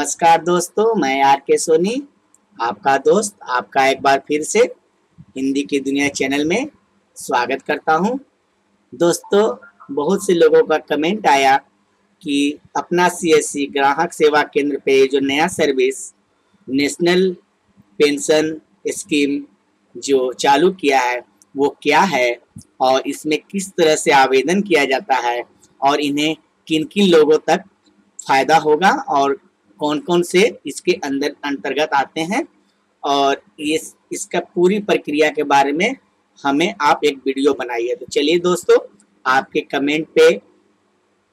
नमस्कार दोस्तों, मैं आर के सोनी, आपका दोस्त आपका एक बार फिर से हिंदी की दुनिया चैनल में स्वागत करता हूं। दोस्तों, बहुत से लोगों का कमेंट आया कि अपना सीएससी ग्राहक सेवा केंद्र पे जो नया सर्विस नेशनल पेंशन स्कीम जो चालू किया है वो क्या है और इसमें किस तरह से आवेदन किया जाता है और इन्हें किन किन लोगों तक फ़ायदा होगा और कौन-कौन से इसके अंतर्गत आते हैं और ये इसका पूरी प्रक्रिया के बारे में हमें आप एक वीडियो बनाइए। तो चलिए दोस्तों, आपके कमेंट पे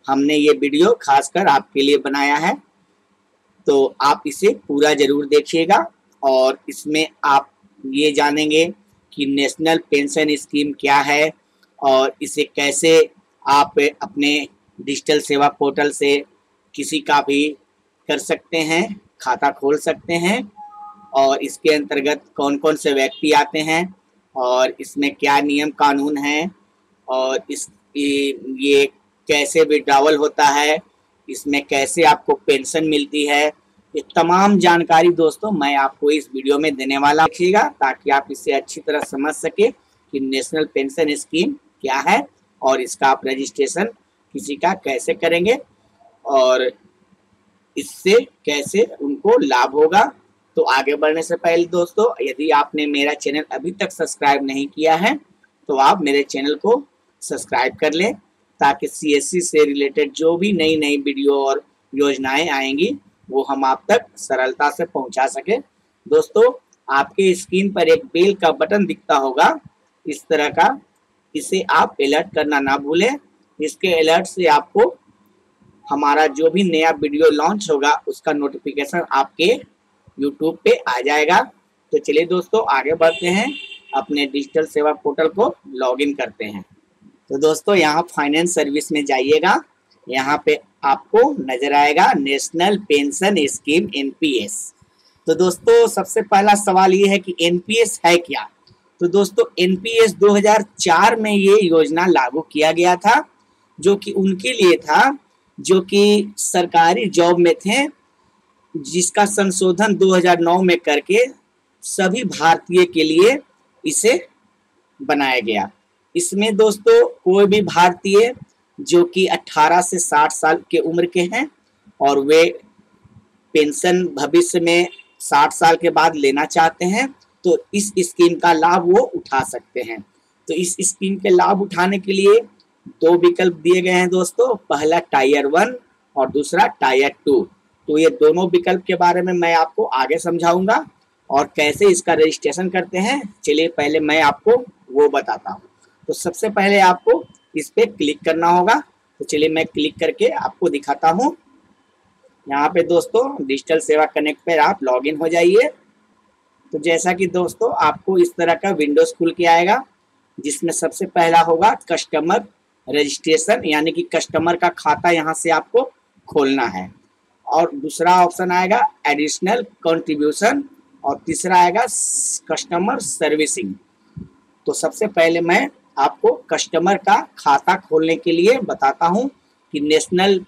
हमने ये वीडियो खासकर आपके लिए बनाया है, तो आप इसे पूरा ज़रूर देखिएगा और इसमें आप ये जानेंगे कि नेशनल पेंशन स्कीम क्या है और इसे कैसे आप अपने डिजिटल सेवा पोर्टल से किसी का भी कर सकते हैं, खाता खोल सकते हैं और इसके अंतर्गत कौन-कौन से व्यक्ति आते हैं और इसमें क्या नियम कानून हैं और ये कैसे विड्रॉवल होता है, इसमें कैसे आपको पेंशन मिलती है, ये तमाम जानकारी दोस्तों मैं आपको इस वीडियो में देने वाला रखिएगा ताकि आप इसे अच्छी तरह समझ सके कि नेशनल पेंशन स्कीम क्या है और इसका आप रजिस्ट्रेशन किसी का कैसे करेंगे और इससे कैसे उनको लाभ होगा। तो आगे बढ़ने से पहले दोस्तों, यदि आपने मेरा चैनल अभी तक सब्सक्राइब नहीं किया है तो आप मेरे चैनल को सब्सक्राइब कर लें ताकि सीएससी से रिलेटेड जो भी नई नई वीडियो और योजनाएं आएंगी वो हम आप तक सरलता से पहुंचा सके। दोस्तों, आपके स्क्रीन पर एक बेल का बटन दिखता होगा इस तरह का, इसे आप अलर्ट करना ना भूलें। इसके अलर्ट से आपको हमारा जो भी नया वीडियो लॉन्च होगा उसका नोटिफिकेशन आपके यूट्यूब पे आ जाएगा। तो चलिए दोस्तों, आगे बढ़ते हैं, अपने डिजिटल सेवा पोर्टल को लॉगिन करते हैं। तो दोस्तों, यहाँ फाइनेंस सर्विस में जाइएगा, यहाँ पे आपको नजर आएगा नेशनल पेंशन स्कीम एनपीएस। तो दोस्तों, सबसे पहला सवाल ये है कि एनपीएस है क्या। तो दोस्तों, एनपीएस 2004 में ये योजना लागू किया गया था, जो कि उनके लिए था जो कि सरकारी जॉब में थे, जिसका संशोधन 2009 में करके सभी भारतीय के लिए इसे बनाया गया। इसमें दोस्तों कोई भी भारतीय जो कि 18 से 60 साल के उम्र के हैं और वे पेंशन भविष्य में 60 साल के बाद लेना चाहते हैं तो इस स्कीम का लाभ वो उठा सकते हैं। तो इस स्कीम के लाभ उठाने के लिए दो विकल्प दिए गए हैं दोस्तों, पहला टायर 1 और दूसरा टायर 2। तो ये दोनों विकल्प के बारे में मैं आपको आगे समझाऊंगा और कैसे इसका रजिस्ट्रेशन करते हैं, चलिए पहले मैं आपको वो बताता हूँ। तो सबसे पहले आपको इस पे क्लिक करना होगा, तो चलिए मैं क्लिक करके आपको दिखाता हूँ। यहाँ पे दोस्तों डिजिटल सेवा कनेक्ट पर आप लॉगिन हो जाइए। तो जैसा कि दोस्तों आपको इस तरह का विंडोज खुल के आएगा, जिसमें सबसे पहला होगा कस्टमर रजिस्ट्रेशन, यानी कि कस्टमर का खाता यहाँ से आपको खोलना है, और दूसरा ऑप्शन आएगा एडिशनल कंट्रीब्यूशन और तीसरा आएगा कस्टमर सर्विसिंग। तो सबसे पहले मैं आपको कस्टमर का खाता खोलने के लिए बताता हूँ कि नेशनल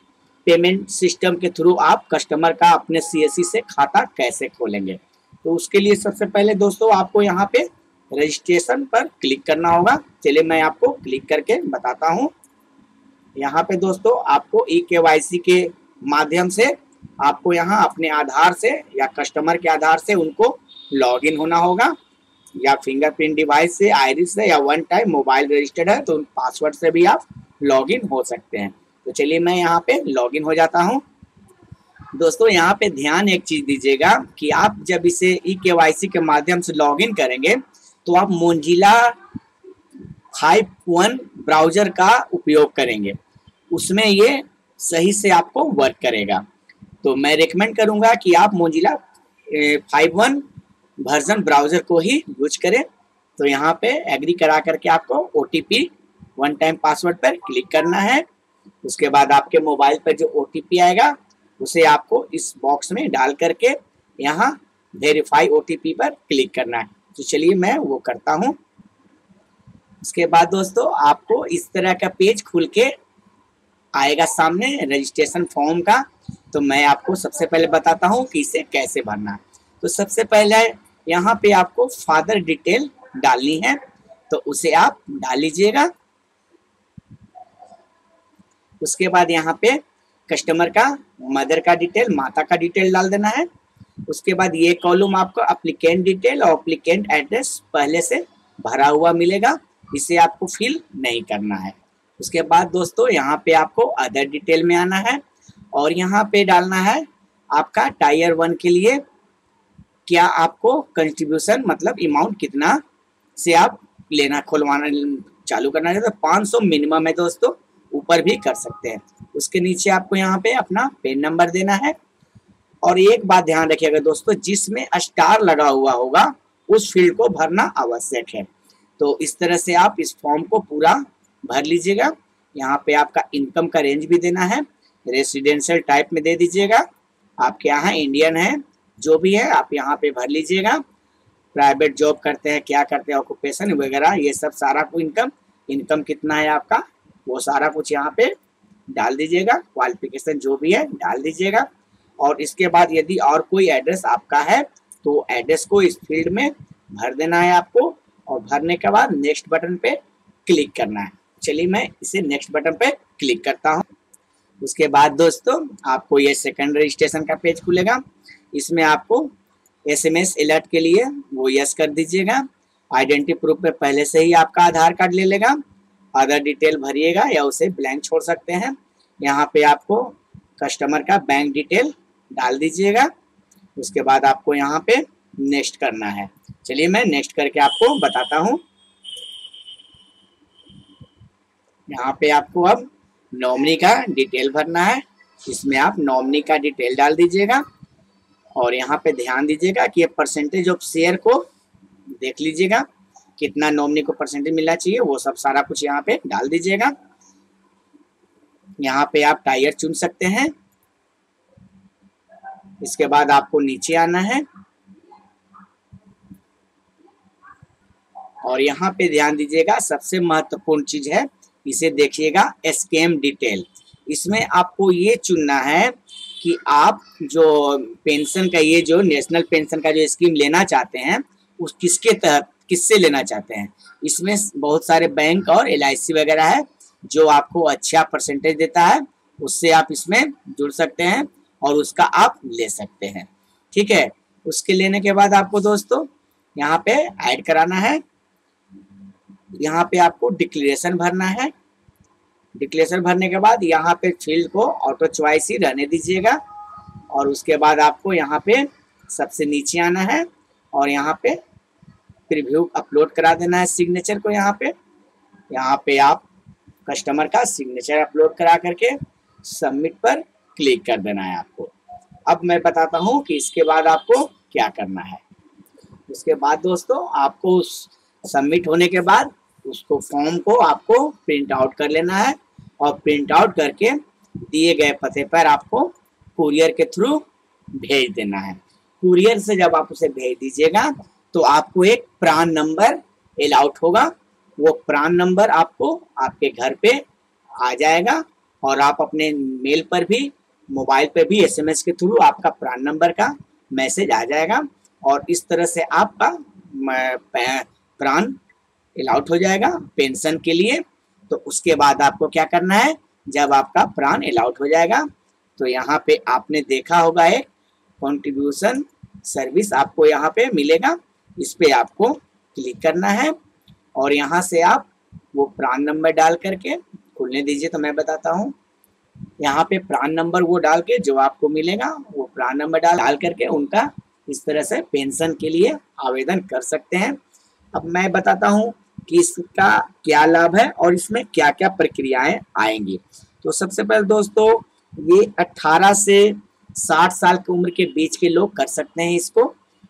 पेमेंट सिस्टम के थ्रू आप कस्टमर का अपने सीएससी से खाता कैसे खोलेंगे। तो उसके लिए सबसे पहले दोस्तों आपको यहाँ पे रजिस्ट्रेशन पर क्लिक करना होगा। चलिए मैं आपको क्लिक करके बताता हूँ। यहाँ पे दोस्तों आपको ई-केवाईसी के माध्यम से आपको यहाँ अपने आधार से या कस्टमर के आधार से उनको लॉगिन होना होगा, या फिंगरप्रिंट डिवाइस से, आइरिस से, या वन टाइम मोबाइल रजिस्टर्ड है तो उन पासवर्ड से भी आप लॉगिन हो सकते हैं। तो चलिए मैं यहाँ पे लॉगिन हो जाता हूँ। दोस्तों, यहाँ पे ध्यान एक चीज़ दीजिएगा कि आप जब इसे ई-केवाईसी के माध्यम से लॉगिन करेंगे तो आप मोजिला 5.1 ब्राउज़र का उपयोग करेंगे, उसमें ये सही से आपको वर्क करेगा। तो मैं रेकमेंड करूँगा कि आप मोजिला 5.1 वर्जन ब्राउज़र को ही यूज करें। तो यहाँ पे एग्री करा करके आपको OTP वन टाइम पासवर्ड पर क्लिक करना है। उसके बाद आपके मोबाइल पर जो OTP आएगा उसे आपको इस बॉक्स में डाल करके यहाँ वेरीफाई OTP पर क्लिक करना है। तो चलिए मैं वो करता हूँ। उसके बाद दोस्तों आपको इस तरह का पेज खुल के आएगा सामने रजिस्ट्रेशन फॉर्म का। तो मैं आपको सबसे पहले बताता हूँ कि इसे कैसे भरना है। तो सबसे पहले यहाँ पे आपको फादर डिटेल डालनी है, तो उसे आप डाल लीजिएगा। उसके बाद यहाँ पे कस्टमर का मदर का डिटेल, माता का डिटेल डाल देना है। उसके बाद ये कॉलम आपको एप्लीकेंट डिटेल और एप्लीकेंट एड्रेस पहले से भरा हुआ मिलेगा, इसे आपको फिल नहीं करना है। उसके बाद दोस्तों यहाँ पे आपको अदर डिटेल में आना है और यहाँ पे डालना है आपका टायर 1 के लिए क्या आपको कंट्रीब्यूशन मतलब अमाउंट कितना से आप लेना खुलवाना चालू करना चाहते हैं। 500 मिनिमम है दोस्तों, ऊपर भी कर सकते हैं। उसके नीचे आपको यहाँ पे अपना पेन नंबर देना है और एक बात ध्यान रखिएगा दोस्तों, जिसमें स्टार लगा हुआ होगा उस फील्ड को भरना आवश्यक है। तो इस तरह से आप इस फॉर्म को पूरा भर लीजिएगा। यहाँ पे आपका इनकम का रेंज भी देना है, रेसिडेंशियल टाइप में दे दीजिएगा, आपके यहाँ इंडियन है जो भी है आप यहाँ पे भर लीजिएगा। प्राइवेट जॉब करते हैं, क्या करते हैं, ऑक्यूपेशन वगैरह ये सब सारा कुछ इनकम कितना है आपका वो सारा कुछ यहाँ पे डाल दीजिएगा। क्वालिफिकेशन जो भी है डाल दीजिएगा। और इसके बाद यदि और कोई एड्रेस आपका है तो एड्रेस को इस फील्ड में भर देना है आपको और भरने के बाद नेक्स्ट बटन पे क्लिक करना है। चलिए मैं इसे नेक्स्ट बटन पे क्लिक करता हूँ। उसके बाद दोस्तों आपको ये सेकंड रजिस्ट्रेशन का पेज खुलेगा, इसमें आपको SMS अलर्ट के लिए वो यस कर दीजिएगा। आइडेंटिटी प्रूफ पे पहले से ही आपका आधार कार्ड ले लेगा, अदर डिटेल भरिएगा या उसे ब्लैंक छोड़ सकते हैं। यहाँ पे आपको कस्टमर का बैंक डिटेल डाल दीजिएगा। उसके बाद आपको यहाँ पे नेक्स्ट करना है। चलिए मैं नेक्स्ट करके आपको बताता हूँ। यहाँ पे आपको अब नॉमिनी का डिटेल भरना है, इसमें आप नॉमिनी का डिटेल डाल दीजिएगा और यहाँ पे ध्यान दीजिएगा कि ये परसेंटेज ऑफ शेयर को देख लीजिएगा, कितना नॉमिनी को परसेंटेज मिलना चाहिए वो सब सारा कुछ यहाँ पे डाल दीजिएगा। यहाँ पे आप टायर चुन सकते हैं। इसके बाद आपको नीचे आना है और यहाँ पे ध्यान दीजिएगा, सबसे महत्वपूर्ण चीज है, इसे देखिएगा स्कीम डिटेल। इसमें आपको ये चुनना है कि आप जो पेंशन का ये जो नेशनल पेंशन का जो स्कीम लेना चाहते हैं उस किसके तहत किससे लेना चाहते हैं। इसमें बहुत सारे बैंक और LIC वगैरह है जो आपको अच्छा परसेंटेज देता है, उससे आप इसमें जुड़ सकते हैं और उसका आप ले सकते हैं। ठीक है, उसके लेने के बाद आपको दोस्तों यहाँ पे ऐड कराना है। यहाँ पे आपको डिक्लेरेशन भरना है। डिक्लेरेशन भरने के बाद यहाँ पे फील्ड को ऑटो चॉइस ही रहने दीजिएगा और उसके बाद आपको यहाँ पे सबसे नीचे आना है और यहाँ पे प्रीव्यू अपलोड करा देना है सिग्नेचर को। यहाँ पे आप कस्टमर का सिग्नेचर अपलोड करा करके सबमिट पर क्लिक कर देना है आपको। अब मैं बताता हूँ कि इसके बाद आपको क्या करना है। उसके बाद दोस्तों आपको सबमिट होने के बाद उसको फॉर्म को आपको प्रिंट आउट कर लेना है और प्रिंट आउट करके दिए गए पते पर आपको कुरियर के थ्रू भेज देना है। कुरियर से जब आप उसे भेज दीजिएगा तो आपको एक प्रान नंबर अलॉट होगा, वो प्रान नंबर आपको आपके घर पे आ जाएगा और आप अपने मेल पर भी मोबाइल पे भी SMS के थ्रू आपका प्रान नंबर का मैसेज आ जाएगा और इस तरह से आपका प्रान अलॉट हो जाएगा पेंशन के लिए। तो उसके बाद आपको क्या करना है, जब आपका प्रान अलॉट हो जाएगा तो यहाँ पे आपने देखा होगा एक कंट्रीब्यूशन सर्विस आपको यहाँ पे मिलेगा, इस पे आपको क्लिक करना है और यहाँ से आप वो प्रान नंबर डाल करके खुलने दीजिए। तो मैं बताता हूँ, यहाँ पे प्रान नंबर वो डाल के जो आपको मिलेगा वो प्रान नंबर डाल करके उनका इस तरह से पेंशन के लिए आवेदन कर सकते हैं। अब मैं बताता हूँ कि इसका क्या लाभ है और इसमें क्या क्या प्रक्रियाएं आएंगी। तो सबसे पहले दोस्तों ये 18 से 60 साल की उम्र के बीच के लोग कर सकते हैं इसको,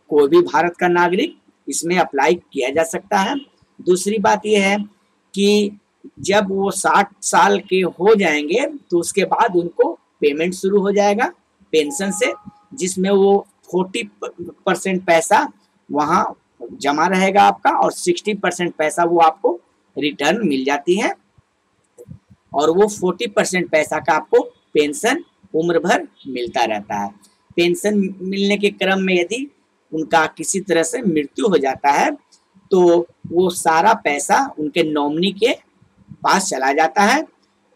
कोई भी भारत का नागरिक इसमें अप्लाई किया जा सकता है। दूसरी बात यह है कि जब वो 60 साल के हो जाएंगे तो उसके बाद उनको पेमेंट शुरू हो जाएगा पेंशन से, जिसमें वो 40% पैसा वहाँ जमा रहेगा आपका और 60% पैसा वो आपको रिटर्न मिल जाती है और वो 40% पैसा का आपको पेंशन उम्र भर मिलता रहता है। पेंशन मिलने के क्रम में यदि उनका किसी तरह से मृत्यु हो जाता है तो वो सारा पैसा उनके नॉमिनी के पास चला जाता है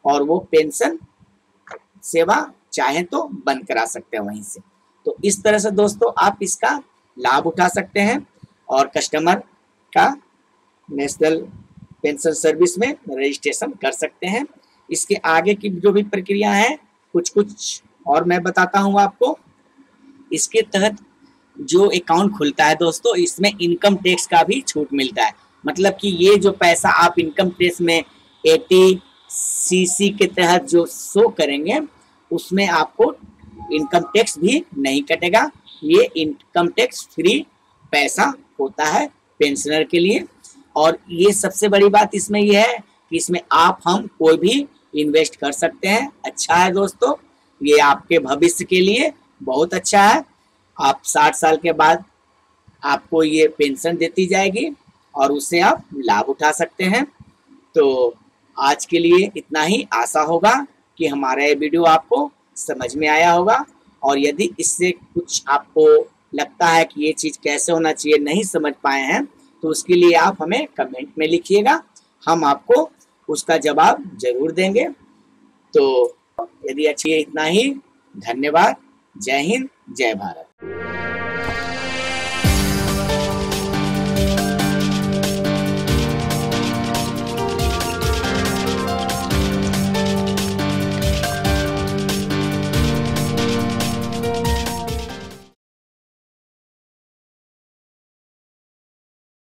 और वो पेंशन सेवा चाहे तो बंद करा सकते हैं वहीं से। तो इस तरह से दोस्तों आप इसका लाभ उठा सकते हैं और कस्टमर का नेशनल पेंशन सर्विस में रजिस्ट्रेशन कर सकते हैं। इसके आगे की जो भी प्रक्रिया है कुछ और मैं बताता हूँ आपको। इसके तहत जो अकाउंट खुलता है दोस्तों, इसमें इनकम टैक्स का भी छूट मिलता है। मतलब कि ये जो पैसा आप इनकम टैक्स में 80cc के तहत जो शो करेंगे उसमें आपको इनकम टैक्स भी नहीं कटेगा। ये इनकम टैक्स फ्री पैसा होता है पेंशनर के लिए। और ये सबसे बड़ी बात इसमें यह है कि इसमें आप हम कोई भी इन्वेस्ट कर सकते हैं। अच्छा है दोस्तों, ये आपके भविष्य के लिए बहुत अच्छा है। आप 60 साल के बाद आपको ये पेंशन देती जाएगी और उससे आप लाभ उठा सकते हैं। तो आज के लिए इतना ही। आशा होगा कि हमारा ये वीडियो आपको समझ में आया होगा और यदि इससे कुछ आपको लगता है कि ये चीज़ कैसे होना चाहिए नहीं समझ पाए हैं तो उसके लिए आप हमें कमेंट में लिखिएगा, हम आपको उसका जवाब जरूर देंगे। तो यदि अच्छी है इतना ही। धन्यवाद। जय हिंद, जय भारत।